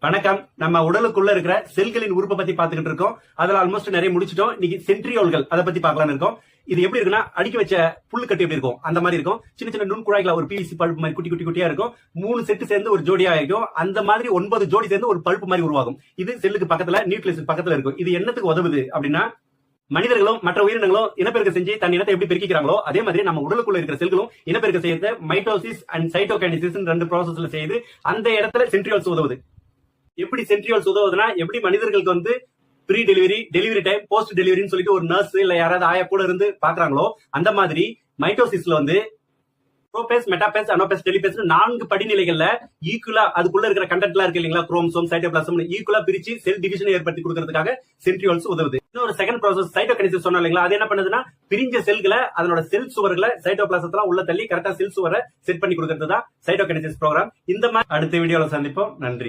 வணக்கம். நம்ம உடலுக்குள்ள இருக்கிற செல்களின் உறுப்பை பத்தி பாத்துக்கிட்டு இருக்கோம். அதுல ஆல்மோஸ்ட் நிறைய முடிச்சிட்டோம். இன்னைக்கு சென்ட்ரியோல்கள் அதை பத்தி பார்க்கலாம்னு இருக்கோம். இது எப்படி இருக்குன்னா, அடுக்கி வச்ச புல்லுக்கட்டு எப்படி இருக்கும் அந்த மாதிரி இருக்கும். சின்ன சின்ன நுண்குழாய்களா ஒரு பிவிசி பல்ப் மாதிரி குட்டி குட்டி குட்டியா இருக்கும். 3 செட்டு சேர்ந்து ஒரு ஜோடியா இருக்கும். அந்த மாதிரி 9 ஜோடி சேர்ந்து ஒரு பல்ப் மாதிரி உருவாகும். இது செல்லுக்கு பக்கத்துல, நியூக்ளியஸ் பக்கத்துல இருக்கும். இது என்னத்துக்கு உதவுது அப்படின்னா, மனிதர்களும் மற்ற உயிரினங்களும் இனப்பெருக்கம் செஞ்சு தன் இனத்தை எப்படி பெருக்கிக்கிறாங்களோ அதே மாதிரி நம்ம உடலுக்குள்ள இருக்கிற செல்களும் இனப்பெருக்கம் செய்யறது மைட்டோசிஸ் அண்ட் சைட்டோகைனசிஸ் 2 ப்ராசஸ்ல செய்து அந்த இடத்துல சென்ட்ரியோல்ஸ் உதவுது. எப்படி சென்ட்ரியோல்ஸ் உதவுதுன்னா, எப்படி மனிதர்களுக்கு வந்து pre delivery, delivery time, post டெலிவரின்னு சொல்லிட்டு ஒரு நர்ஸ் இல்ல யாராவது ஆயா கூட இருந்து பாக்குறாங்களோ அந்த மாதிரி மைட்டோசிஸ்ல வந்து ப்ரோபேஸ், மெட்டாபேஸ், அனோபேஸ், டெலிபேஸ் 4 படிநிலைகள்ல ஈக்குவலா அதுக்குள்ள இருக்கிற கண்டென்ட் எல்லாம் இருக்கு இல்லீங்களா, குரோமோசோம், சைட்டோபிளாசம் ஈக்குவலா பிரிச்சு செல் டிவிஷனை ஏற்படுத்தி கொடுக்கறதுக்காக சென்ட்ரியோல்ஸ் உதவுது. இன்னொரு செகண்ட் ப்ராசஸ் சைட்டோகைனசிஸ் சொன்னோம் இல்லீங்களா, அது என்ன பண்ணுதுன்னா, பிரிஞ்ச செல்களை அதனோட செல் சுவர்களை சைட்டோபிளாசத்துல உள்ள தள்ளி கரெக்டா செல் சுவரை செட் பண்ணி கொடுக்கறது தான் சைட்டோகைனசிஸ் ப்ரோக்ராம். இந்த மாதிரி அடுத்த வீடியோல சந்திப்போம். நன்றி.